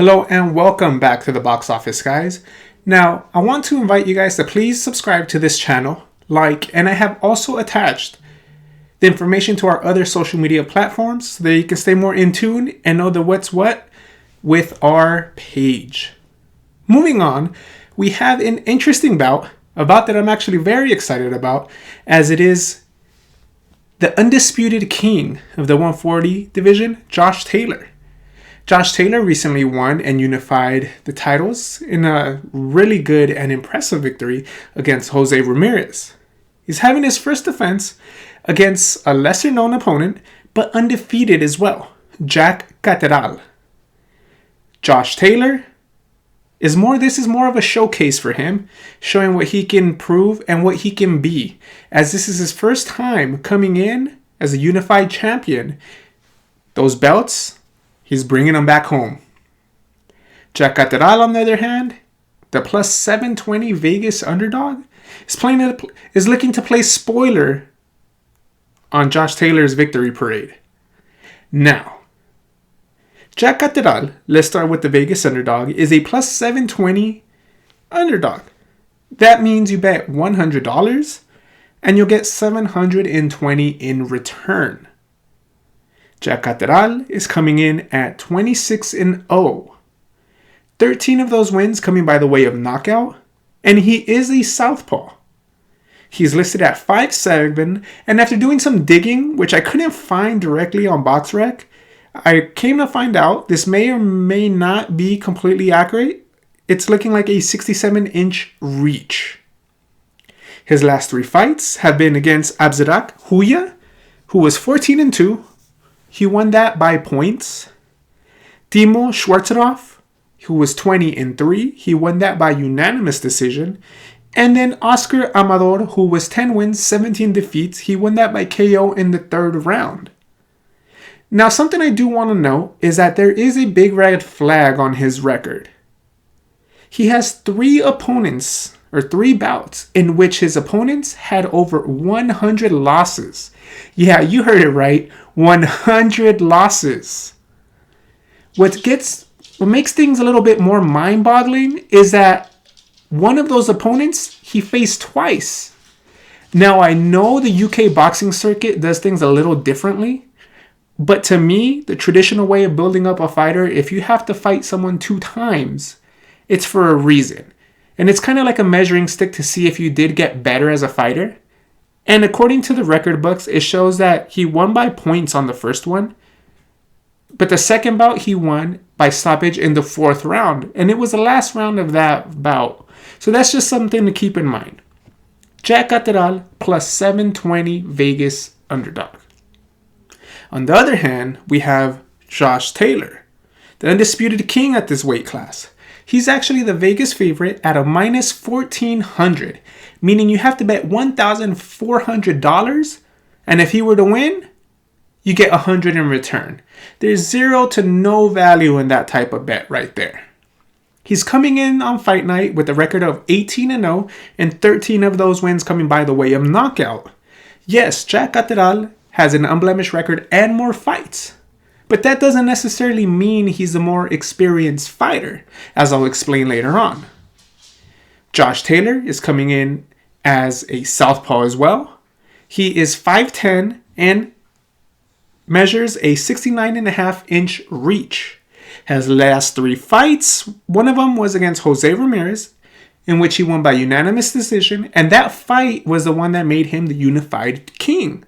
Hello and welcome back to the box office, guys. Now, I want to invite you guys to please subscribe to this channel, like, and I have also attached the information to our other social media platforms so that you can stay more in tune and know the what's what with our page. Moving on, we have an interesting bout, a bout that I'm actually very excited about, as it is the undisputed king of the 140 division, Josh Taylor. Josh Taylor recently won and unified the titles in a really good and impressive victory against Jose Ramirez. He's having his first defense against a lesser-known opponent, but undefeated as well, Jack Catterall. Josh Taylor is more of a showcase for him, showing what he can prove and what he can be, as this is his first time coming in as a unified champion. Those belts, he's bringing them back home. Jack Catterall, on the other hand, the plus 720 Vegas underdog, is looking to play spoiler on Josh Taylor's victory parade. Now, Jack Catterall, let's start with the Vegas underdog, is a plus 720 underdog. That means you bet $100 and you'll get $720 in return. Jack Catterall is coming in at 26-0. 13 of those wins coming by the way of knockout, and he is a southpaw. He's listed at 5'7", and after doing some digging, which I couldn't find directly on BoxRec, I came to find out this may or may not be completely accurate. It's looking like a 67-inch reach. His last 3 fights have been against Abzarak Huya, who was 14-2. He won that by points. Timo Schwarzkopf, who was 20-3. He won that by unanimous decision. And then Oscar Amador, who was 10 wins, 17 defeats. He won that by KO in the 3rd round. Now, something I do want to note is that there is a big red flag on his record. He has 3 bouts in which his opponents had over 100 losses. Yeah, you heard it right. 100 losses. What makes things a little bit more mind-boggling is that one of those opponents he faced twice. Now, I know the UK boxing circuit does things a little differently, but to me, the traditional way of building up a fighter, if you have to fight someone 2 times, it's for a reason. And it's kind of like a measuring stick to see if you did get better as a fighter. And according to the record books, it shows that he won by points on the first one. But the second bout, he won by stoppage in the 4th round. And it was the last round of that bout. So that's just something to keep in mind. Jack Catterall plus 720 Vegas underdog. On the other hand, we have Josh Taylor, the undisputed king at this weight class. He's actually the Vegas favorite at a minus 1,400, meaning you have to bet $1,400, and if he were to win, you get 100 in return. There's 0 to no value in that type of bet right there. He's coming in on fight night with a record of 18-0, and 13 of those wins coming by the way of knockout. Yes, Jack Catterall has an unblemished record and more fights. But that doesn't necessarily mean he's a more experienced fighter, as I'll explain later on. Josh Taylor is coming in as a southpaw as well. He is 5'10" and measures a 69.5-inch reach. His last 3 fights, one of them was against Jose Ramirez, in which he won by unanimous decision, and that fight was the one that made him the unified king.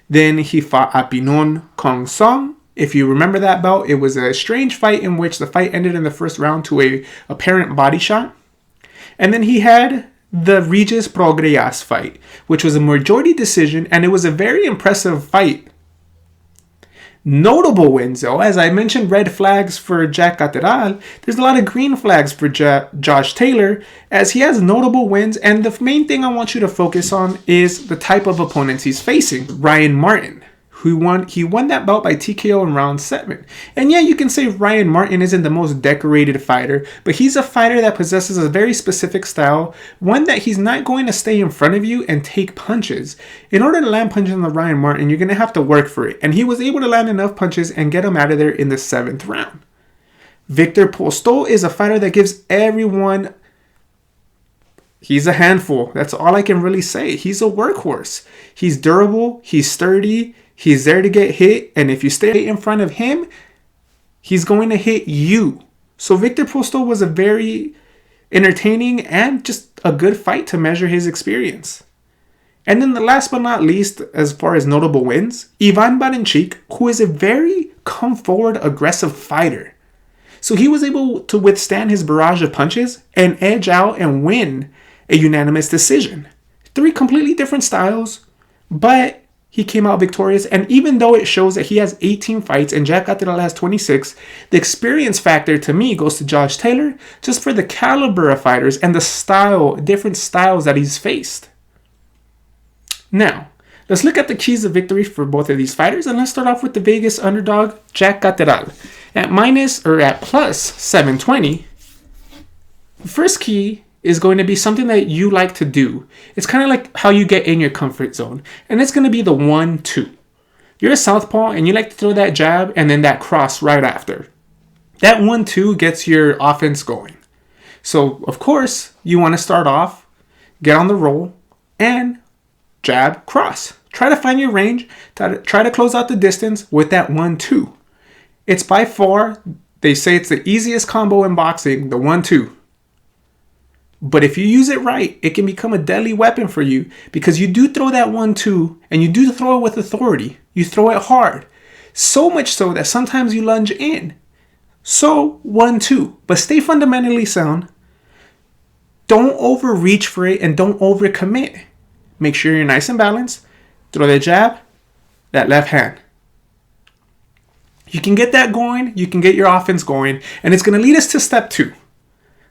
Then he fought Apinon Kong Song. If you remember that bout, it was a strange fight in which the fight ended in the 1st round to a apparent body shot. And then he had the Regis Progreas fight, which was a majority decision, and it was a very impressive fight. Notable wins, though, as I mentioned, red flags for Jack Catterall. There's a lot of green flags for Josh Taylor, as he has notable wins, and the main thing I want you to focus on is the type of opponents he's facing. Ryan Martin, he won that bout by TKO in round 7. And yeah, you can say Ryan Martin isn't the most decorated fighter, but he's a fighter that possesses a very specific style, one that he's not going to stay in front of you and take punches. In order to land punches on the Ryan Martin, you're going to have to work for it, and he was able to land enough punches and get him out of there in the 7th round. Victor Postol is a fighter that gives everyone... He's a handful. That's all I can really say. He's a workhorse. He's durable. He's sturdy. He's there to get hit. And if you stay in front of him, he's going to hit you. So Victor Postol was a very entertaining and just a good fight to measure his experience. And then the last but not least, as far as notable wins, Ivan Baranchyk, who is a very come-forward, aggressive fighter. So he was able to withstand his barrage of punches and edge out and win a unanimous decision. 3 completely different styles, but he came out victorious. And even though it shows that he has 18 fights and Jack Catterall has 26, the experience factor to me goes to Josh Taylor just for the caliber of fighters and the style, different styles that he's faced. Now, let's look at the keys of victory for both of these fighters, and let's start off with the Vegas underdog, Jack Catterall. At plus 720, the first key is going to be something that you like to do. It's kind of like how you get in your comfort zone, and it's going to be the 1-2. You're a southpaw, and you like to throw that jab and then that cross right after. That 1-2 gets your offense going. So, of course, you want to start off, get on the roll, and jab, cross. Try to find your range, try to close out the distance with that 1-2. It's by far, they say it's the easiest combo in boxing, the 1-2. But if you use it right, it can become a deadly weapon for you because you do throw that 1-2 and you do throw it with authority. You throw it hard. So much so that sometimes you lunge in. So 1-2, but stay fundamentally sound. Don't overreach for it and don't overcommit. Make sure you're nice and balanced. Throw that jab, that left hand. You can get that going, you can get your offense going, and it's going to lead us to step 2.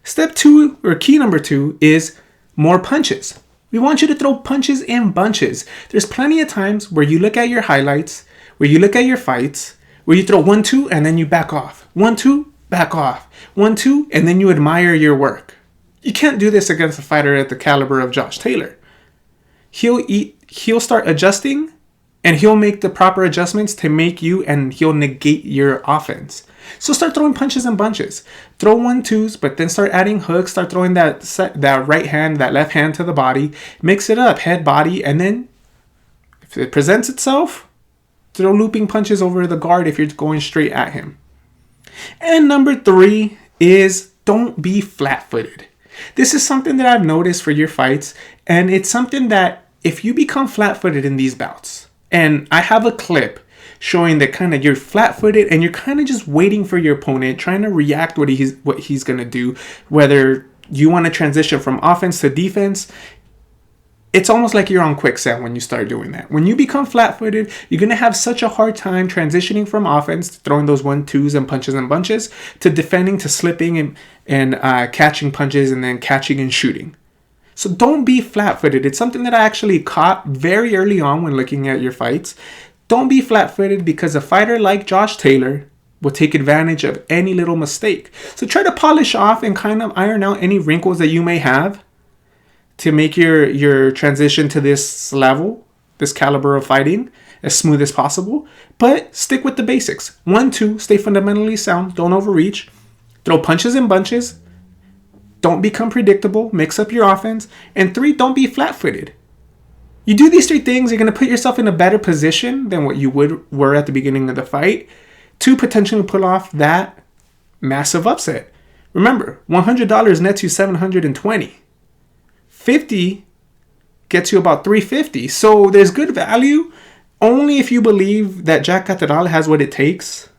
Step 2, or key number 2, is more punches. We want you to throw punches in bunches. There's plenty of times where you look at your highlights, where you look at your fights, where you throw 1-2 and then you back off. 1-2, back off. 1-2, and then you admire your work. You can't do this against a fighter at the caliber of Josh Taylor. He'll start adjusting, and he'll make the proper adjustments to make you, and he'll negate your offense. So start throwing punches in bunches. Throw 1-2s, but then start adding hooks. Start throwing that right hand, that left hand to the body. Mix it up, head, body, and then if it presents itself, throw looping punches over the guard if you're going straight at him. And number 3 is don't be flat-footed. This is something that I've noticed for your fights, and it's something that if you become flat-footed in these bouts, and I have a clip showing that kind of you're flat-footed and you're kind of just waiting for your opponent, trying to react what he's going to do, whether you want to transition from offense to defense. It's almost like you're on quicksand when you start doing that. When you become flat-footed, you're going to have such a hard time transitioning from offense, throwing those 1-2s and punches and bunches, to defending, to slipping and catching punches and then catching and shooting. So don't be flat-footed. It's something that I actually caught very early on when looking at your fights. Don't be flat-footed because a fighter like Josh Taylor will take advantage of any little mistake. So try to polish off and kind of iron out any wrinkles that you may have to make your transition to this level, this caliber of fighting, as smooth as possible. But stick with the basics. 1-2, stay fundamentally sound. Don't overreach. Throw punches in bunches. Don't become predictable. Mix up your offense. And 3, don't be flat-footed. You do these 3 things, you're going to put yourself in a better position than what you were at the beginning of the fight to potentially pull off that massive upset. Remember, $100 nets you $720. $50 gets you about $350. So there's good value only if you believe that Jack Catterall has what it takes.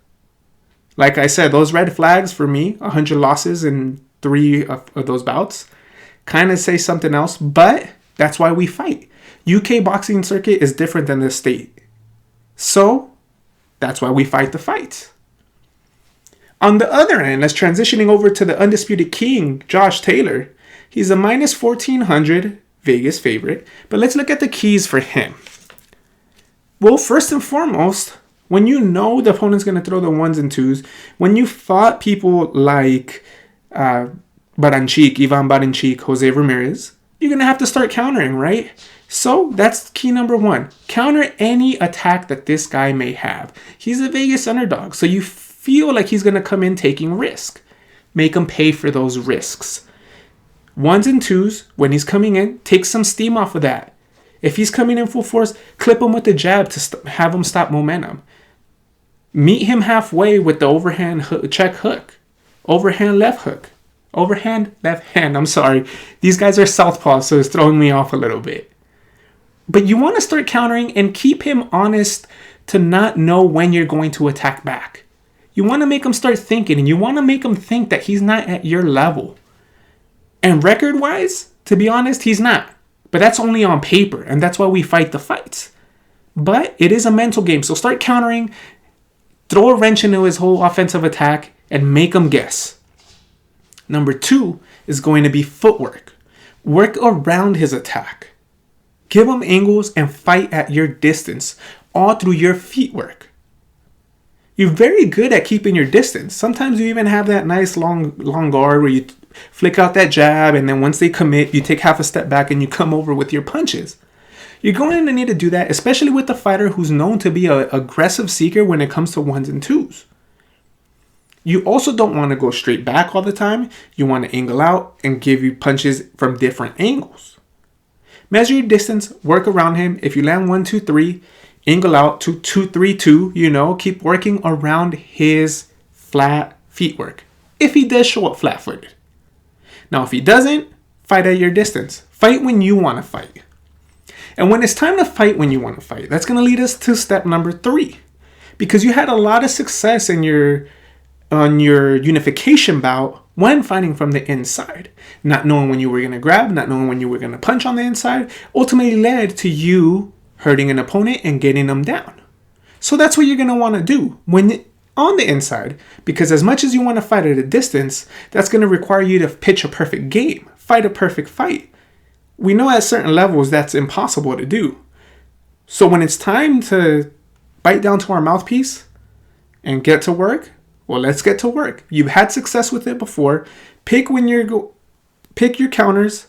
Like I said, those red flags for me, 100 losses in 3 of those bouts, kind of say something else, but that's why we fight. UK boxing circuit is different than the state. So that's why we fight the fights. On the other end, let's transitioning over to the undisputed king, Josh Taylor. He's a minus 1400 Vegas favorite, but let's look at the keys for him. Well, first and foremost, when you know the opponent's going to throw the 1s and 2s, when you fought people like Ivan Baranchyk, Jose Ramirez, you're going to have to start countering, right? So that's key number 1. Counter any attack that this guy may have. He's a Vegas underdog, so you feel like he's going to come in taking risk. Make him pay for those risks. Ones and twos, when he's coming in, take some steam off of that. If he's coming in full force, clip him with the jab to have him stop momentum. Meet him halfway with the overhand check hook. Overhand left hook. Overhand left hand. I'm sorry. These guys are southpaw, so it's throwing me off a little bit. But you want to start countering and keep him honest to not know when you're going to attack back. You want to make him start thinking, and you want to make him think that he's not at your level. And record-wise, to be honest, he's not. But that's only on paper, and that's why we fight the fights. But it is a mental game, so start countering, throw a wrench into his whole offensive attack, and make him guess. Number 2 is going to be footwork. Work around his attack. Give him angles and fight at your distance, all through your feet work. You're very good at keeping your distance. Sometimes you even have that nice long guard where you flick out that jab, and then once they commit, you take half a step back and you come over with your punches. You're going to need to do that, especially with the fighter who's known to be an aggressive seeker when it comes to ones and twos. You also don't want to go straight back all the time. You want to angle out and give you punches from different angles. Measure your distance, work around him. If you land 1, 2, 3, angle out to 2, 3, 2, keep working around his flat feet work. If he does show up flat-footed. Now, if he doesn't, fight at your distance. Fight when you want to fight. And when it's time to fight when you want to fight, that's going to lead us to step number 3. Because you had a lot of success on your unification bout when fighting from the inside. Not knowing when you were going to grab, not knowing when you were going to punch on the inside, ultimately led to you hurting an opponent and getting them down. So that's what you're going to want to do when on the inside, because as much as you want to fight at a distance, that's going to require you to pitch a perfect game, fight a perfect fight. We know at certain levels that's impossible to do. So when it's time to bite down to our mouthpiece and get to work, well, let's get to work. You've had success with it before. Pick your counters,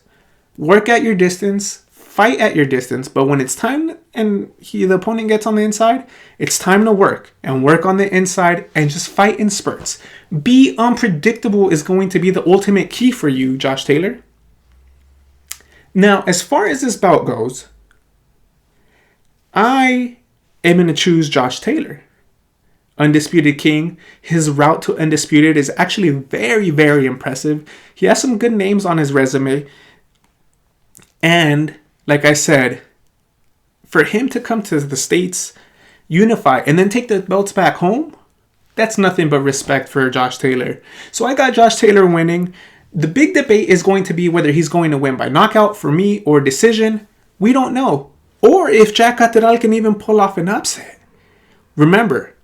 work at your distance, fight at your distance. But when it's time and the opponent gets on the inside, it's time to work and work on the inside and just fight in spurts. Be unpredictable is going to be the ultimate key for you, Josh Taylor. Now, as far as this bout goes, I am going to choose Josh Taylor. Undisputed King. His route to Undisputed is actually very, very impressive. He has some good names on his resume. And, like I said, for him to come to the States, unify, and then take the belts back home, that's nothing but respect for Josh Taylor. So I got Josh Taylor winning. The big debate is going to be whether he's going to win by knockout for me or decision. We don't know. Or if Jack Catterall can even pull off an upset. Remember,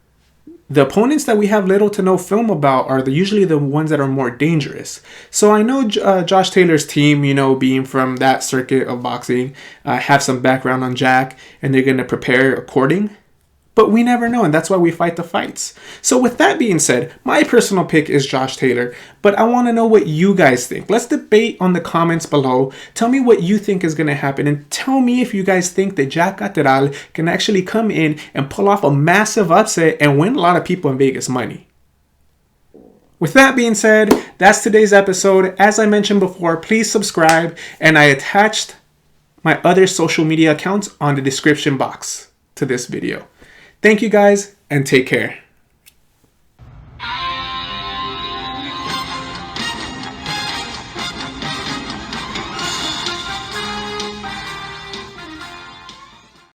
the opponents that we have little to no film about are usually the ones that are more dangerous. So I know Josh Taylor's team, being from that circuit of boxing, have some background on Jack, and they're going to prepare according. But we never know, and that's why we fight the fights. So with that being said, my personal pick is Josh Taylor, but I want to know what you guys think. Let's debate on the comments below. Tell me what you think is going to happen, and tell me if you guys think that Jack Catterall can actually come in and pull off a massive upset and win a lot of people in Vegas money. With that being said, that's today's episode. As I mentioned before, please subscribe, and I attached my other social media accounts on the description box to this video. Thank you guys, and take care.